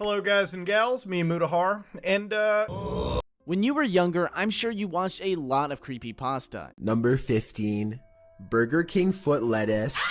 Hello guys and gals, me Mutahar, and When you were younger, I'm sure you watched a lot of creepypasta. Number 15, Burger King foot lettuce.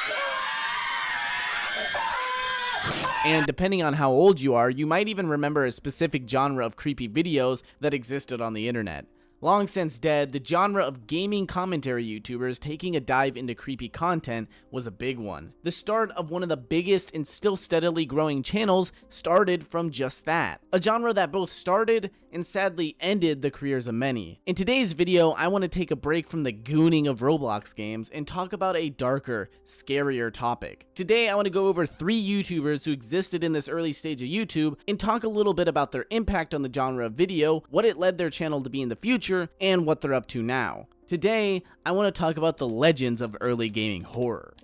And depending on how old you are, you might even remember a specific genre of creepy videos that existed on the internet. Long since dead, the genre of gaming commentary YouTubers taking a dive into creepy content was a big one. The start of one of the biggest and still steadily growing channels started from just that. A genre that both started and sadly ended the careers of many. In today's video, I want to take a break from the gooning of Roblox games and talk about a darker, scarier topic. Today, I want to go over 3 YouTubers who existed in this early stage of YouTube and talk a little bit about their impact on the genre of video, what it led their channel to be in the future, and what they're up to now. Today, I want to talk about the legends of early gaming horror.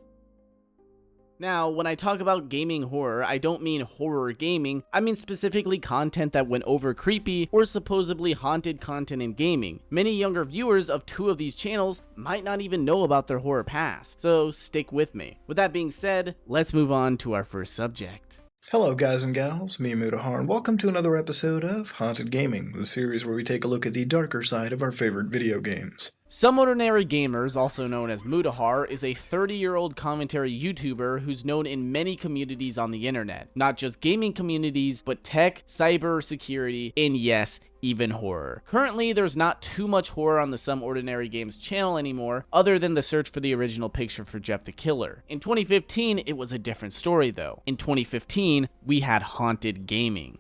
Now, when I talk about gaming horror, I don't mean horror gaming, I mean specifically content that went over creepy or supposedly haunted content in gaming. Many younger viewers of 2 of these channels might not even know about their horror past, so stick with me. With that being said, let's move on to our first subject. hello guys and gals, me Mutahar, and welcome to another episode of Haunted Gaming, the series where we take a look at the darker side of our favorite video games. SomeOrdinaryGooners, also known as Mutahar, is a 30-year-old commentary YouTuber who's known in many communities on the internet. Not just gaming communities, but tech, cyber, security, and yes, even horror. Currently, there's not too much horror on the Some Ordinary Games channel anymore, other than the search for the original picture for Jeff the Killer. In 2015, it was a different story though. In 2015, we had haunted gaming.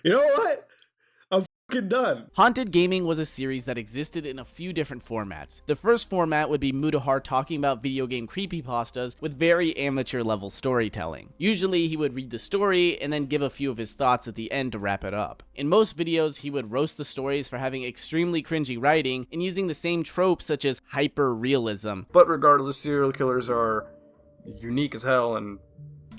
You know what? I'm fucking done. Haunted Gaming was a series that existed in a few different formats. The first format would be Mutahar talking about video game creepypastas with very amateur level storytelling. Usually he would read the story and then give a few of his thoughts at the end to wrap it up. In most videos he would roast the stories for having extremely cringy writing and using the same tropes such as hyper-realism. But regardless, serial killers are unique as hell, and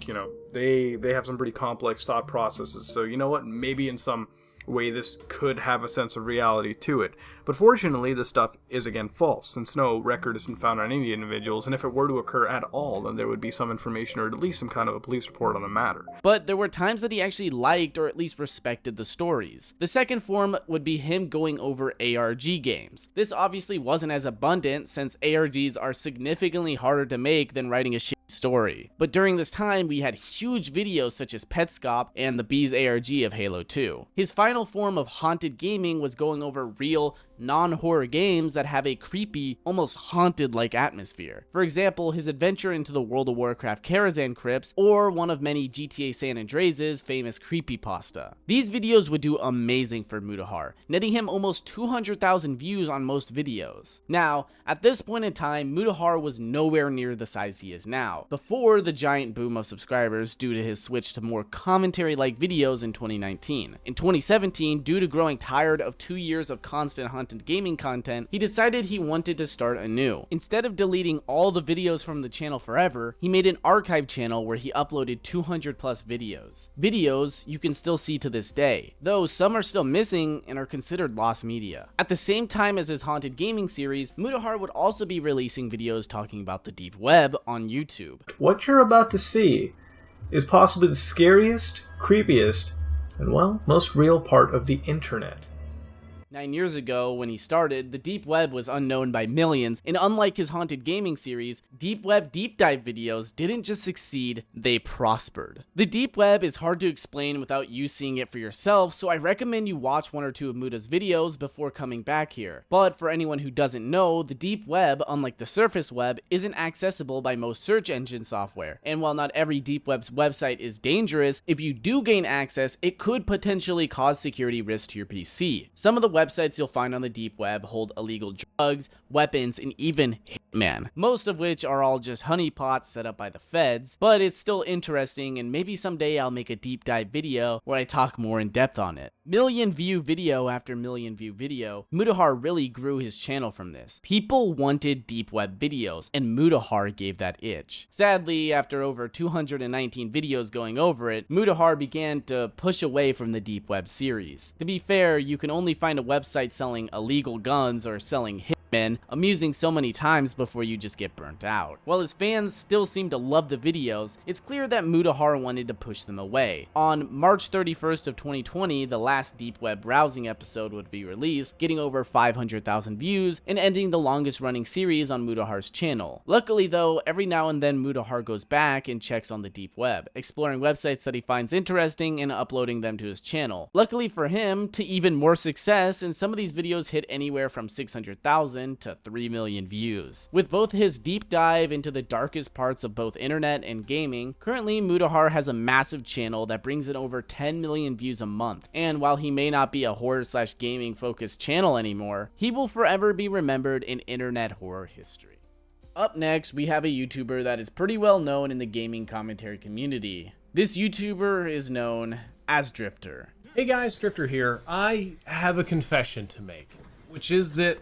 you know, they have some pretty complex thought processes, so you know what, maybe in some way this could have a sense of reality to it. But fortunately, this stuff is again false, since no record has been found on any individuals, and if it were to occur at all, then there would be some information or at least some kind of a police report on the matter. But there were times that he actually liked or at least respected the stories. The second form would be him going over ARG games. This obviously wasn't as abundant since ARGs are significantly harder to make than writing a story. But during this time, we had huge videos such as Petscop and the Bees ARG of Halo 2. His final form of haunted gaming was going over real, non-horror games that have a creepy, almost haunted-like atmosphere. For example, his adventure into the World of Warcraft Karazhan crypts, or one of many GTA San Andreas' famous creepypasta. These videos would do amazing for Mutahar, netting him almost 200,000 views on most videos. Now, at this point in time, Mutahar was nowhere near the size he is now, before the giant boom of subscribers due to his switch to more commentary-like videos in 2019. In 2017, due to growing tired of 2 years of constant haunted gaming content, he decided he wanted to start anew. Instead of deleting all the videos from the channel forever, he made an archive channel where he uploaded 200 plus videos. Videos you can still see to this day, though some are still missing and are considered lost media. At the same time as his haunted gaming series, Mutahar would also be releasing videos talking about the deep web on YouTube. What you're about to see is possibly the scariest, creepiest, and well, most real part of the internet. 9 years ago, when he started, the deep web was unknown by millions, and unlike his haunted gaming series, deep web deep dive videos didn't just succeed, they prospered. The deep web is hard to explain without you seeing it for yourself, so I recommend you watch 1 or 2 of Muta's videos before coming back here. But for anyone who doesn't know, the deep web, unlike the surface web, isn't accessible by most search engine software. And while not every deep web's website is dangerous, if you do gain access, it could potentially cause security risks to your PC. Some of the websites you'll find on the deep web hold illegal drugs, weapons, and even hitman, most of which are all just honeypots set up by the feds, but it's still interesting, and maybe someday I'll make a deep dive video where I talk more in depth on it. Million view video after million view video, Mutahar really grew his channel from this. People wanted deep web videos, and Mutahar gave that itch. Sadly, after over 219 videos going over it, Mutahar began to push away from the deep web series. To be fair, you can only find a website selling illegal guns or selling and amusing so many times before you just get burnt out. While his fans still seem to love the videos, it's clear that Mutahar wanted to push them away. On March 31st of 2020, the last deep web browsing episode would be released, getting over 500,000 views and ending the longest running series on Mutahar's channel. Luckily though, every now and then Mutahar goes back and checks on the deep web, exploring websites that he finds interesting and uploading them to his channel. Luckily for him, to even more success, and some of these videos hit anywhere from 600,000 to 3 million views. With both his deep dive into the darkest parts of both internet and gaming, currently Mutahar has a massive channel that brings in over 10 million views a month, and while he may not be a horror/gaming focused channel anymore, he will forever be remembered in internet horror history. Up next, we have a YouTuber that is pretty well known in the gaming commentary community. This YouTuber is known as Drifter. Hey guys, Drifter here. I have a confession to make, which is that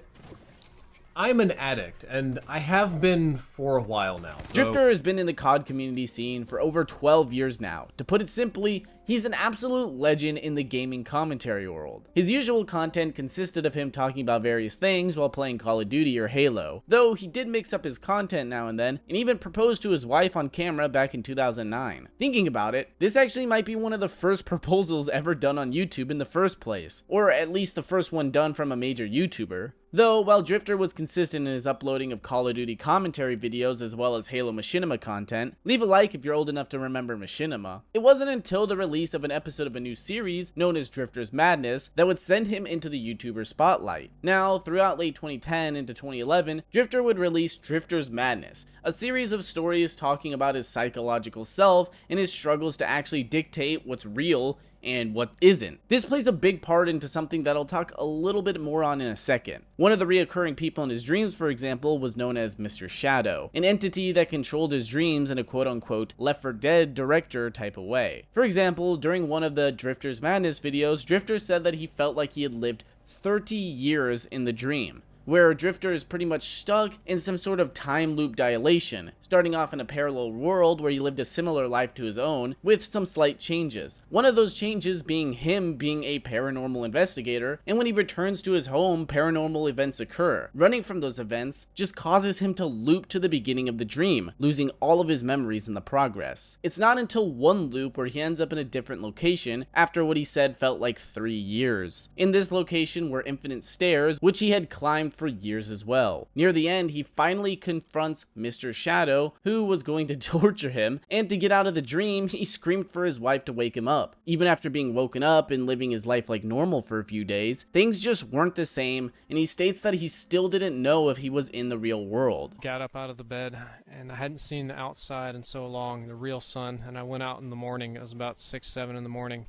I'm an addict, and I have been for a while now. Drifter has been in the COD community scene for over 12 years now. To put it simply, he's an absolute legend in the gaming commentary world. His usual content consisted of him talking about various things while playing Call of Duty or Halo, though he did mix up his content now and then, and even proposed to his wife on camera back in 2009. Thinking about it, this actually might be one of the first proposals ever done on YouTube in the first place, or at least the first one done from a major YouTuber. Though, while Drifter was consistent in his uploading of Call of Duty commentary videos as well as Halo Machinima content, leave a like if you're old enough to remember Machinima, it wasn't until the release of an episode of a new series known as Drifter's Madness that would send him into the YouTuber spotlight. Now, throughout late 2010 into 2011, Drifter would release Drifter's Madness, a series of stories talking about his psychological self and his struggles to actually dictate what's real and what isn't. This plays a big part into something that I'll talk a little bit more on in a second. One of the reoccurring people in his dreams, for example, was known as Mr. Shadow, an entity that controlled his dreams in a quote-unquote Left 4 Dead director type of way. For example, during one of the Drifter's Madness videos, Drifter said that he felt like he had lived 30 years in the dream, where Drifter is pretty much stuck in some sort of time loop dilation, starting off in a parallel world where he lived a similar life to his own, with some slight changes. One of those changes being him being a paranormal investigator, and when he returns to his home, paranormal events occur. Running from those events just causes him to loop to the beginning of the dream, losing all of his memories in the progress. It's not until one loop where he ends up in a different location after what he said felt like 3 years. In this location were infinite stairs, which he had climbed for years as well. Near the end, he finally confronts Mr. Shadow, who was going to torture him, and to get out of the dream, he screamed for his wife to wake him up. Even after being woken up and living his life like normal for a few days, things just weren't the same, and he states that he still didn't know if he was in the real world. Got up out of the bed, and I hadn't seen the outside in so long, the real sun, and I went out in the morning. It was about 6, 7 in the morning.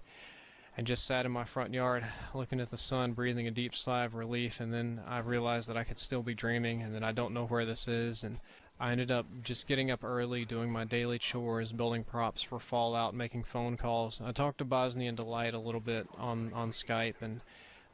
And just sat in my front yard looking at the sun, breathing a deep sigh of relief, and then I realized that I could still be dreaming and that I don't know where this is. And I ended up just getting up early, doing my daily chores, building props for Fallout, making phone calls. I talked to Bosnian Delight a little bit on Skype, and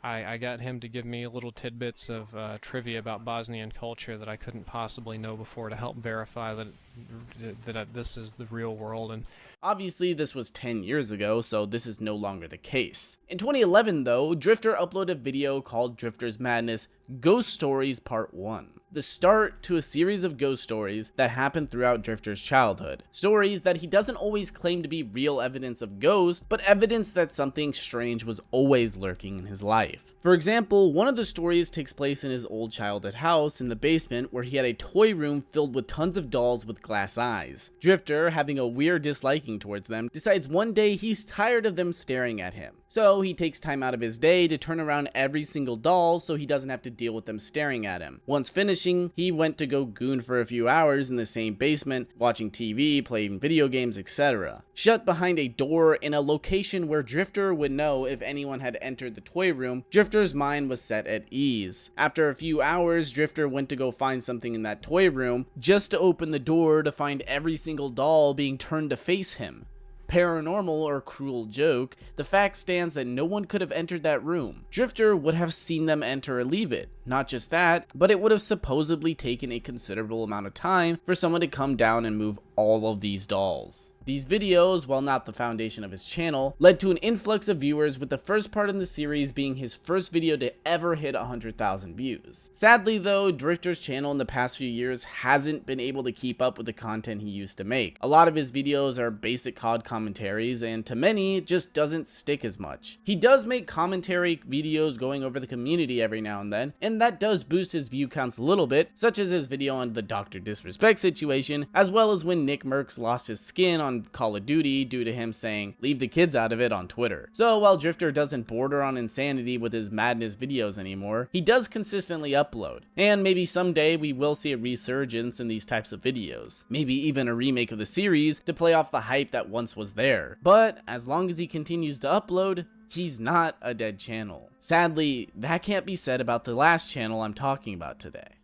I got him to give me little tidbits of trivia about Bosnian culture that I couldn't possibly know before to help verify that this is the real world. And obviously, this was 10 years ago, so this is no longer the case. In 2011, though, Drifter uploaded a video called Drifter's Madness Ghost Stories Part 1. The start to a series of ghost stories that happened throughout Drifter's childhood. Stories that he doesn't always claim to be real evidence of ghosts, but evidence that something strange was always lurking in his life. For example, one of the stories takes place in his old childhood house in the basement where he had a toy room filled with tons of dolls with glass eyes. Drifter, having a weird disliking towards them, decides one day he's tired of them staring at him. So he takes time out of his day to turn around every single doll so he doesn't have to deal with them staring at him. Once finishing, he went to go goon for a few hours in the same basement, watching TV, playing video games, etc. Shut behind a door in a location where Drifter would know if anyone had entered the toy room, Drifter's mind was set at ease. After a few hours, Drifter went to go find something in that toy room, just to open the door to find every single doll being turned to face him. Paranormal or cruel joke, the fact stands that no one could have entered that room. Drifter would have seen them enter or leave it. Not just that, but it would have supposedly taken a considerable amount of time for someone to come down and move all of these dolls. These videos, while not the foundation of his channel, led to an influx of viewers, with the first part in the series being his first video to ever hit 100,000 views. Sadly though, Drifter's channel in the past few years hasn't been able to keep up with the content he used to make. A lot of his videos are basic COD commentaries, and to many, it just doesn't stick as much. He does make commentary videos going over the community every now and then, and that does boost his view counts a little bit, such as his video on the Dr. Disrespect situation, as well as when Nick Merckx lost his skin on Call of Duty due to him saying, "Leave the kids out of it," on Twitter. So while Drifter doesn't border on insanity with his madness videos anymore, he does consistently upload, and maybe someday we will see a resurgence in these types of videos. Maybe even a remake of the series to play off the hype that once was there. But as long as he continues to upload, he's not a dead channel. Sadly, that can't be said about the last channel I'm talking about today.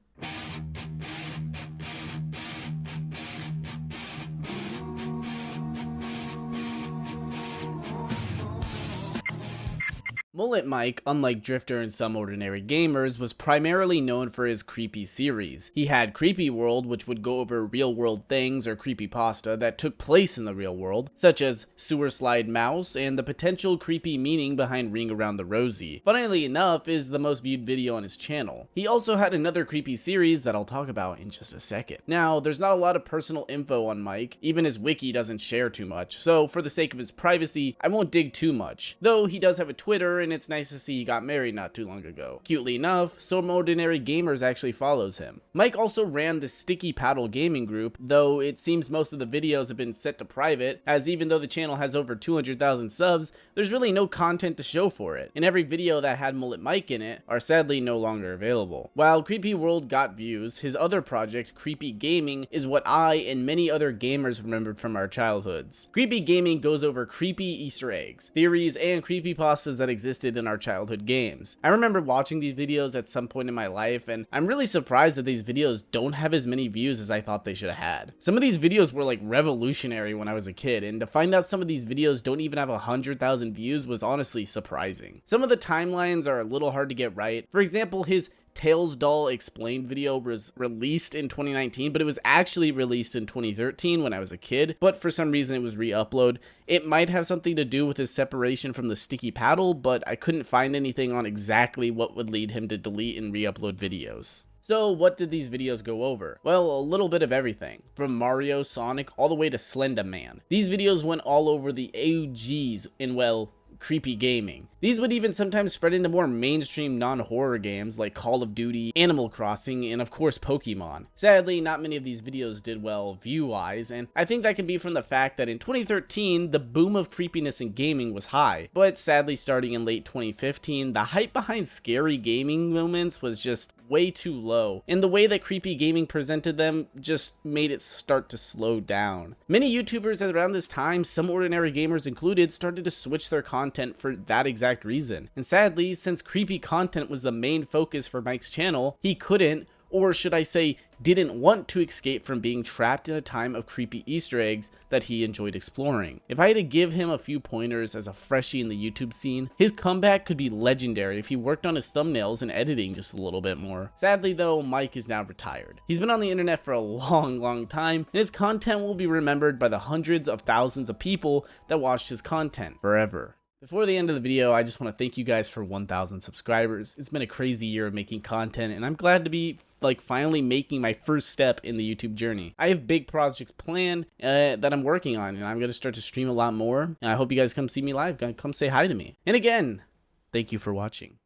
MulletMike, unlike Drifter and Some Ordinary Gamers, was primarily known for his creepy series. He had Creepy World, which would go over real world things or creepypasta that took place in the real world, such as Sewer Slide Mouse and the potential creepy meaning behind Ring Around the Rosie. Funnily enough, is the most viewed video on his channel. He also had another creepy series that I'll talk about in just a second. Now, there's not a lot of personal info on Mike, even his wiki doesn't share too much, so for the sake of his privacy, I won't dig too much. Though he does have a Twitter, and it's nice to see he got married not too long ago. Cutely enough, SomeOrdinaryGooners actually follows him. Mike also ran the Sticky Paddle gaming group, though it seems most of the videos have been set to private, as even though the channel has over 200,000 subs, there's really no content to show for it, and every video that had MulletMike in it are sadly no longer available. While Creepy World got views, his other project, Creepy Gaming, is what I and many other gamers remembered from our childhoods. Creepy Gaming goes over creepy Easter eggs, theories, and creepypastas that existed in our childhood games. I remember watching these videos at some point in my life, and I'm really surprised that these videos don't have as many views as I thought they should have had. Some of these videos were like revolutionary when I was a kid, and to find out some of these videos don't even have 100,000 views was honestly surprising. Some of the timelines are a little hard to get right. For example, his Tails Doll Explained video was released in 2019, but it was actually released in 2013 when I was a kid, but for some reason it was re-upload. It might have something to do with his separation from the Sticky Paddle, but I couldn't find anything on exactly what would lead him to delete and re-upload videos. So what did these videos go over? Well, a little bit of everything, from Mario, Sonic, all the way to Slender Man. These videos went all over the AUGs in, well, creepy gaming. These would even sometimes spread into more mainstream non-horror games like Call of Duty, Animal Crossing, and of course Pokemon. Sadly, not many of these videos did well view-wise, and I think that can be from the fact that in 2013, the boom of creepiness in gaming was high, but sadly starting in late 2015, the hype behind scary gaming moments was just way too low, and the way that creepy gaming presented them just made it start to slow down. Many YouTubers around this time, Some Ordinary Gamers included, started to switch their content for that exact reason. And sadly, since creepy content was the main focus for Mike's channel, he couldn't, or should I say, didn't want to escape from being trapped in a time of creepy Easter eggs that he enjoyed exploring. If I had to give him a few pointers as a freshie in the YouTube scene, his comeback could be legendary if he worked on his thumbnails and editing just a little bit more. Sadly though, Mike is now retired. He's been on the internet for a long time, and his content will be remembered by the hundreds of thousands of people that watched his content forever. Before the end of the video, I just want to thank you guys for 1,000 subscribers. It's been a crazy year of making content, and I'm glad to be finally making my first step in the YouTube journey. I have big projects planned that I'm working on, and I'm going to start to stream a lot more. And I hope you guys come see me live, come say hi to me. And again, thank you for watching.